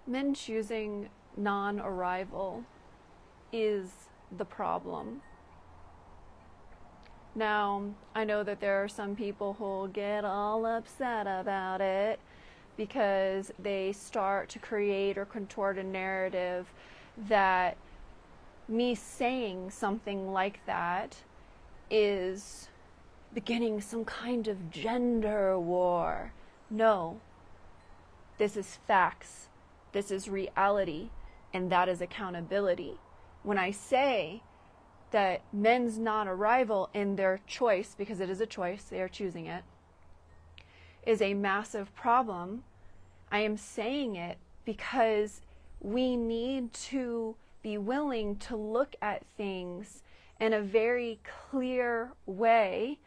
Men choosing non-arrival is the problem. Now, I know that there are some people who'll get all upset about it because they start to create or contort a narrative that me saying something like that is beginning some kind of gender war. No, this is facts. This is reality, and that is accountability. When I say that men's non-arrival in their choice, because it is a choice, they are choosing it, is a massive problem, I am saying it because we need to be willing to look at things in a very clear way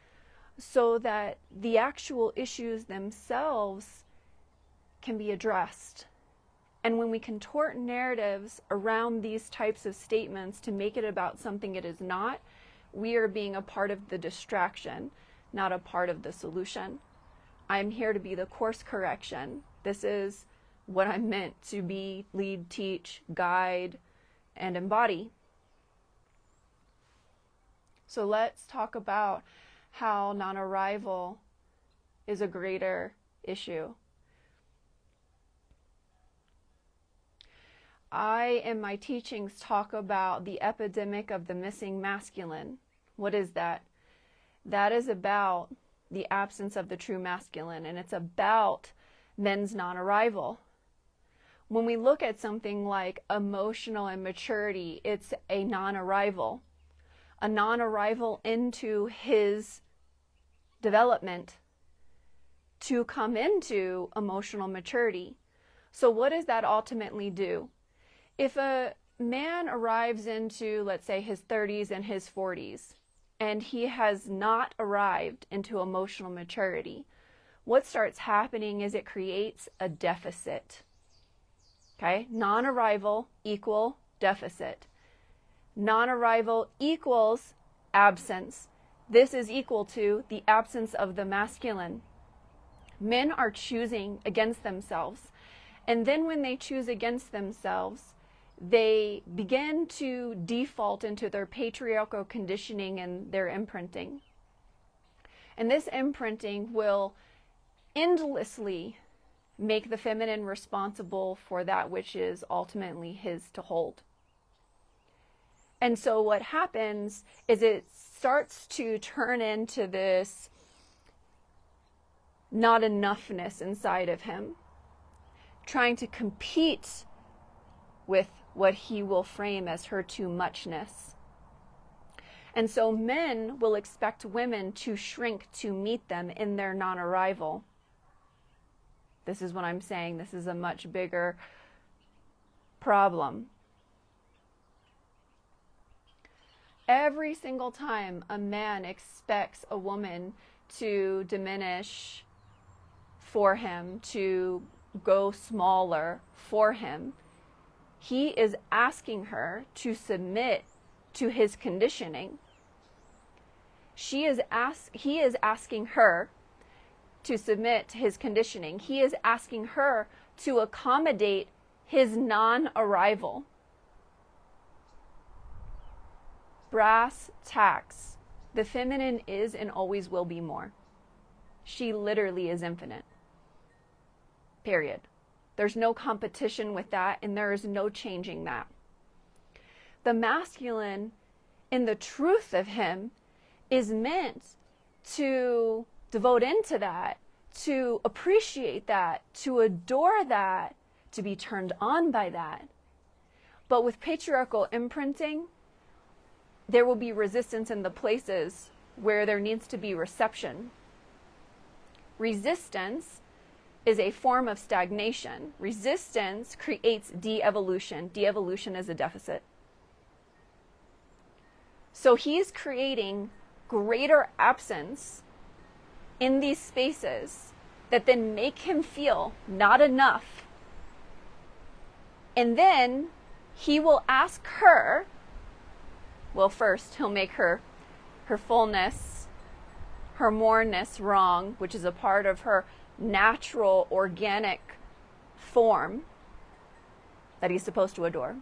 so that the actual issues themselves can be addressed. And when we contort narratives around these types of statements to make it about something it is not, we are being a part of the distraction, not a part of the solution. I'm here to be the course correction. This is what I'm meant to be: lead, teach, guide, and embody. So let's talk about how non-arrival is a greater issue. I, in my teachings, talk about the epidemic of the missing masculine. What is that? That is about the absence of the true masculine, and it's about men's non-arrival. When we look at something like emotional immaturity, it's a non-arrival into his development to come into emotional maturity. So what does that ultimately do? If a man arrives into, let's say, his 30s and his 40s, and he has not arrived into emotional maturity, what starts happening is it creates a deficit. Okay? Non-arrival equal deficit. Non-arrival equals absence. This is equal to the absence of the masculine. Men are choosing against themselves. And then when they choose against themselves, they begin to default into their patriarchal conditioning and their imprinting. And this imprinting will endlessly make the feminine responsible for that which is ultimately his to hold. And so what happens is it starts to turn into this not enoughness inside of him, trying to compete with what he will frame as her too muchness. And so men will expect women to shrink to meet them in their non-arrival. This is what I'm saying. This is a much bigger problem. Every single time a man expects a woman to diminish for him, to go smaller for him, he is asking her to submit to his conditioning. He is asking her to submit to his conditioning. He is asking her to accommodate his non-arrival. Brass tacks. The feminine is and always will be more. She literally is infinite. Period. There's no competition with that, and there is no changing that. The masculine, in the truth of him, is meant to devote into that, to appreciate that, to adore that, to be turned on by that. But with patriarchal imprinting, there will be resistance in the places where there needs to be reception. Resistance is a form of stagnation. Resistance creates de-evolution. De-evolution is a deficit. So he's creating greater absence in these spaces that then make him feel not enough. And then he will ask her, well, first he'll make her fullness, her moreness wrong, which is a part of her natural organic form. that he's supposed to adore.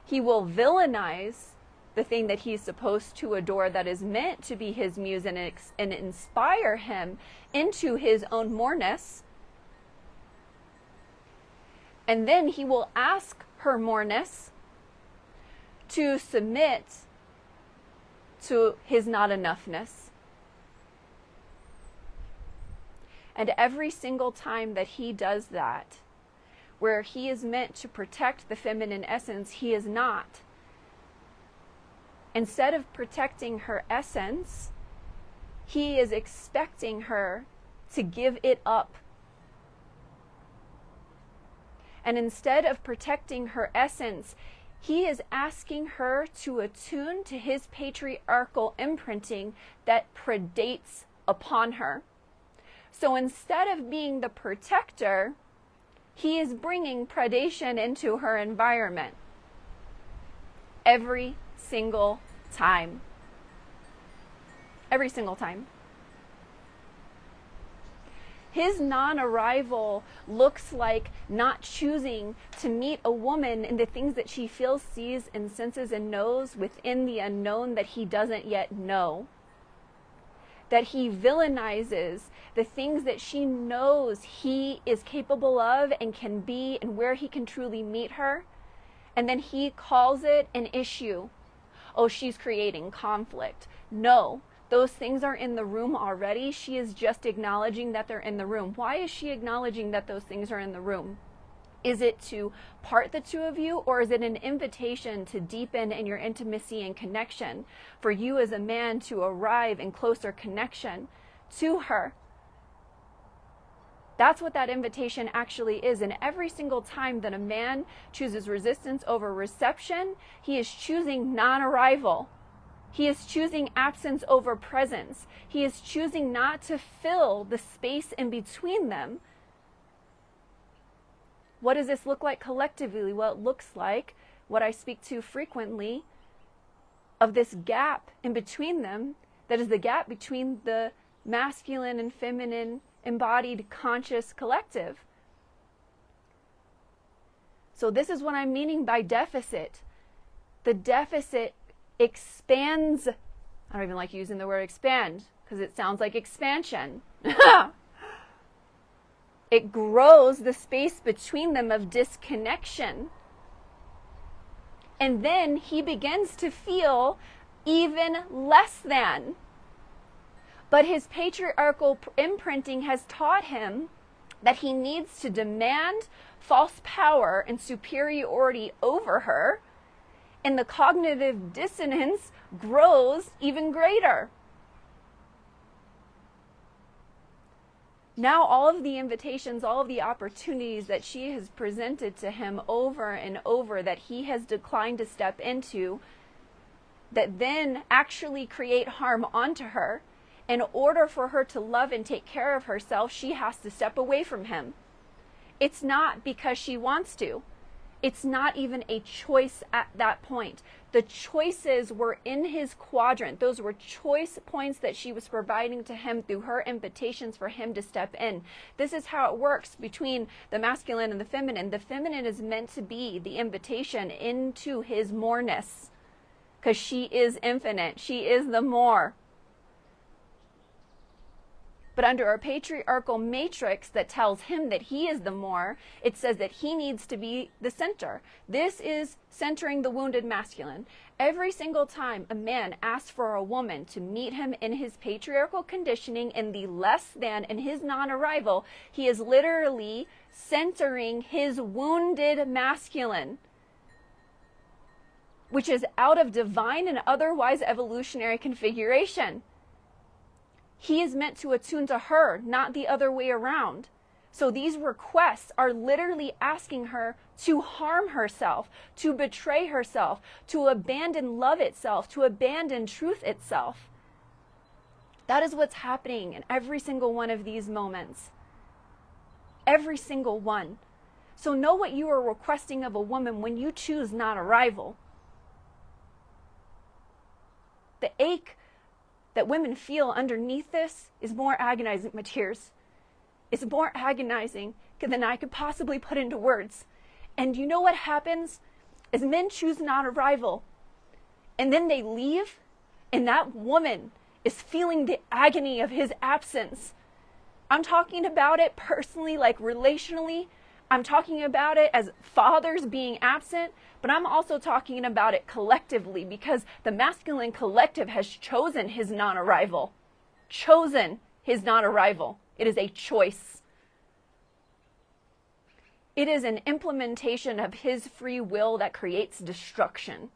He will villainize the thing that he's supposed to adore, that is meant to be his muse and inspire him into his own moreness. And then he will ask her moreness to submit to his not enoughness. And every single time that he does that, where he is meant to protect the feminine essence, he is not. Instead of protecting her essence, he is expecting her to give it up. And instead of protecting her essence, he is asking her to attune to his patriarchal imprinting that predates upon her. So instead of being the protector, he is bringing predation into her environment. Every single time. Every single time. His non-arrival looks like not choosing to meet a woman in the things that she feels, sees, and senses and knows within the unknown that he doesn't yet know. That he villainizes the things that she knows he is capable of and can be, and where he can truly meet her. And then he calls it an issue. Oh, she's creating conflict. No, those things are in the room already. She is just acknowledging that they're in the room. Why is she acknowledging that those things are in the room? Is it to part the two of you, or is it an invitation to deepen in your intimacy and connection, for you as a man to arrive in closer connection to her? That's what that invitation actually is. And every single time that a man chooses resistance over reception, he is choosing non-arrival. He is choosing absence over presence. He is choosing not to fill the space in between them. What does this look like collectively? Well, it looks like what I speak to frequently of this gap in between them, that is the gap between the masculine and feminine embodied conscious collective. So this is what I'm meaning by deficit. The deficit expands. I don't even like using the word expand because it sounds like expansion. It grows the space between them of disconnection. And then he begins to feel even less than. But his patriarchal imprinting has taught him that he needs to demand false power and superiority over her, and the cognitive dissonance grows even greater. Now all of the invitations, all of the opportunities that she has presented to him over and over that he has declined to step into, that then actually create harm onto her, in order for her to love and take care of herself, she has to step away from him. It's not because she wants to. It's not even a choice at that point. The choices were in his quadrant. Those were choice points that she was providing to him through her invitations for him to step in. This is how it works between the masculine and the feminine. The feminine is meant to be the invitation into his moreness, because she is infinite. She is the more. But under a patriarchal matrix that tells him that he is the more, it says that he needs to be the center. This is centering the wounded masculine. Every single time a man asks for a woman to meet him in his patriarchal conditioning, in the less than, in his non-arrival, he is literally centering his wounded masculine, which is out of divine and otherwise evolutionary configuration. He is meant to attune to her, not the other way around. So these requests are literally asking her to harm herself, to betray herself, to abandon love itself, to abandon truth itself. That is what's happening in every single one of these moments. Every single one. So know what you are requesting of a woman when you choose non-arrival. The ache that women feel underneath this is more agonizing, my tears. It's more agonizing than I could possibly put into words. And you know what happens? Is men choose non-arrival, and then they leave, and that woman is feeling the agony of his absence. I'm talking about it personally, like relationally. I'm talking about it as fathers being absent, but I'm also talking about it collectively, because the masculine collective has chosen his non-arrival. Chosen his non-arrival. It is a choice. It is an implementation of his free will that creates destruction.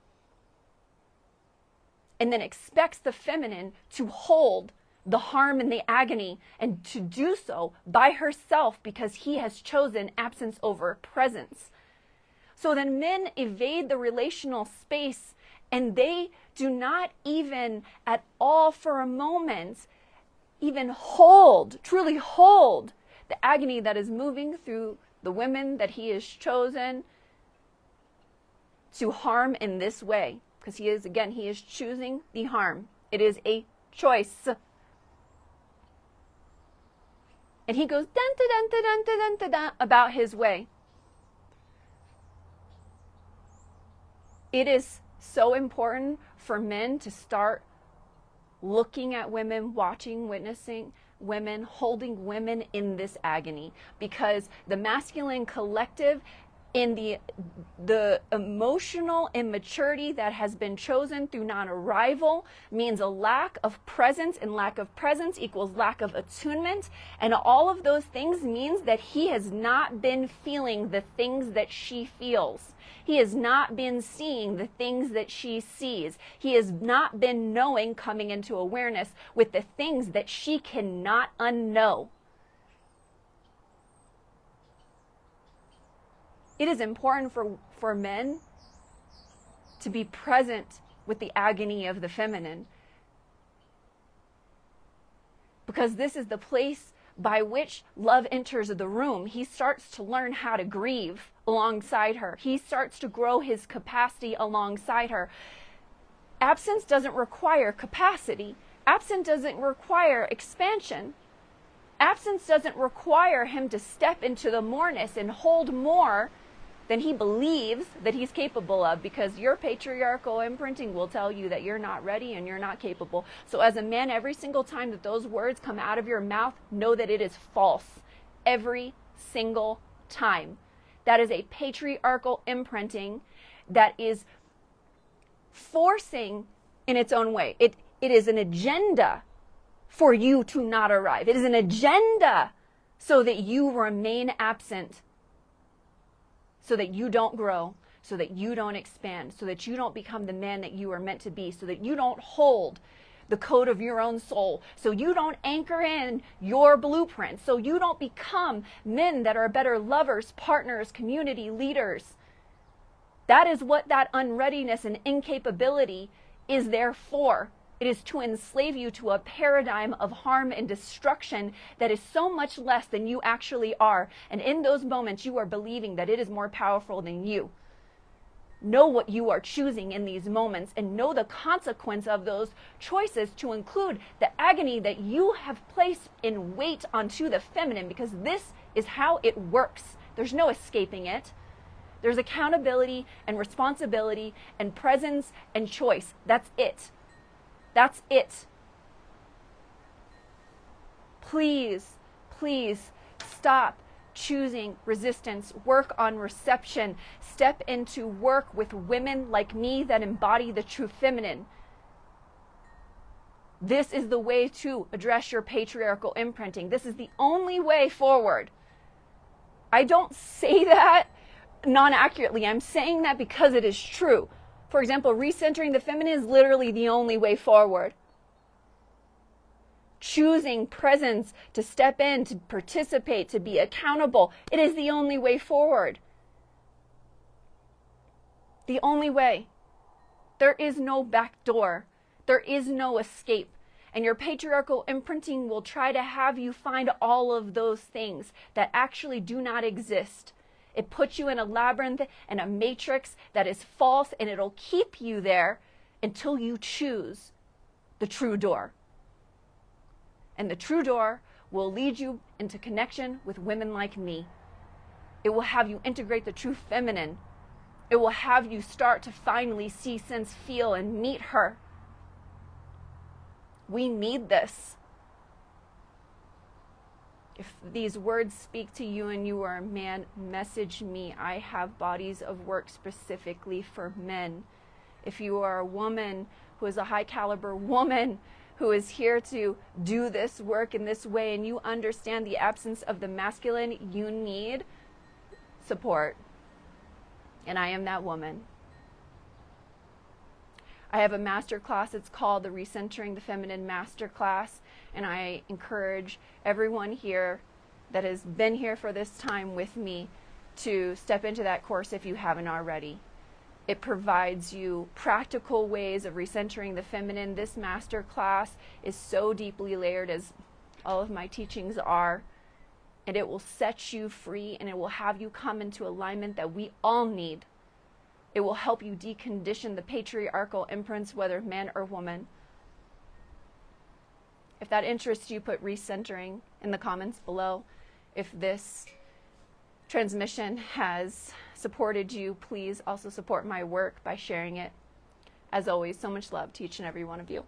And then expects the feminine to hold the harm and the agony, and to do so by herself, because he has chosen absence over presence. So then men evade the relational space, and they do not even at all for a moment even hold, truly hold the agony that is moving through the women that he has chosen to harm in this way. Because he is choosing the harm. It is a choice. And he goes dun dun dun dun dun dun dun about his way. It is so important for men to start looking at women, watching, witnessing women, holding women in this agony, because the masculine collective, in the emotional immaturity that has been chosen through non-arrival, means a lack of presence, and lack of presence equals lack of attunement, and all of those things means that he has not been feeling the things that she feels. He has not been seeing the things that she sees. He has not been knowing, coming into awareness with the things that she cannot unknow. It is important for men to be present with the agony of the feminine, because this is the place by which love enters the room. He starts to learn how to grieve alongside her. He starts to grow his capacity alongside her. Absence doesn't require capacity. Absence doesn't require expansion. Absence doesn't require him to step into the moreness and hold more than he believes that he's capable of, because your patriarchal imprinting will tell you that you're not ready and you're not capable. So as a man, every single time that those words come out of your mouth, know that it is false. Every single time. That is a patriarchal imprinting that is forcing in its own way. It is an agenda for you to not arrive. It is an agenda so that you remain absent, so that you don't grow, so that you don't expand, so that you don't become the man that you are meant to be, so that you don't hold the code of your own soul, so you don't anchor in your blueprint, so you don't become men that are better lovers, partners, community leaders. That is what that unreadiness and incapability is there for. It is to enslave you to a paradigm of harm and destruction that is so much less than you actually are. And in those moments, you are believing that it is more powerful than you. Know what you are choosing in these moments, and know the consequence of those choices, to include the agony that you have placed in weight onto the feminine, because this is how it works. There's no escaping it. There's accountability and responsibility and presence and choice. That's it. That's it. Please, please stop choosing resistance. Work on reception. Step into work with women like me that embody the true feminine. This is the way to address your patriarchal imprinting. This is the only way forward. I don't say that non-accurately. I'm saying that because it is true. For example, recentering the feminine is literally the only way forward. Choosing presence, to step in, to participate, to be accountable, it is the only way forward. The only way. There is no back door. There is no escape. And your patriarchal imprinting will try to have you find all of those things that actually do not exist. It puts you in a labyrinth and a matrix that is false, and it'll keep you there until you choose the true door. And the true door will lead you into connection with women like me. It will have you integrate the true feminine. It will have you start to finally see, sense, feel, and meet her. We need this. If these words speak to you and you are a man, message me. I have bodies of work specifically for men. If you are a woman who is a high caliber woman who is here to do this work in this way, and you understand the absence of the masculine, you need support. And I am that woman. I have a master class. It's called the Recentering the Feminine Master Class. And I encourage everyone here that has been here for this time with me to step into that course if you haven't already. It provides you practical ways of recentering the feminine. This master class is so deeply layered, as all of my teachings are, and it will set you free, and it will have you come into alignment that we all need. It will help you decondition the patriarchal imprints, whether man or woman. If that interests you, put recentering in the comments below. If this transmission has supported you, please also support my work by sharing it. As always, so much love to each and every one of you.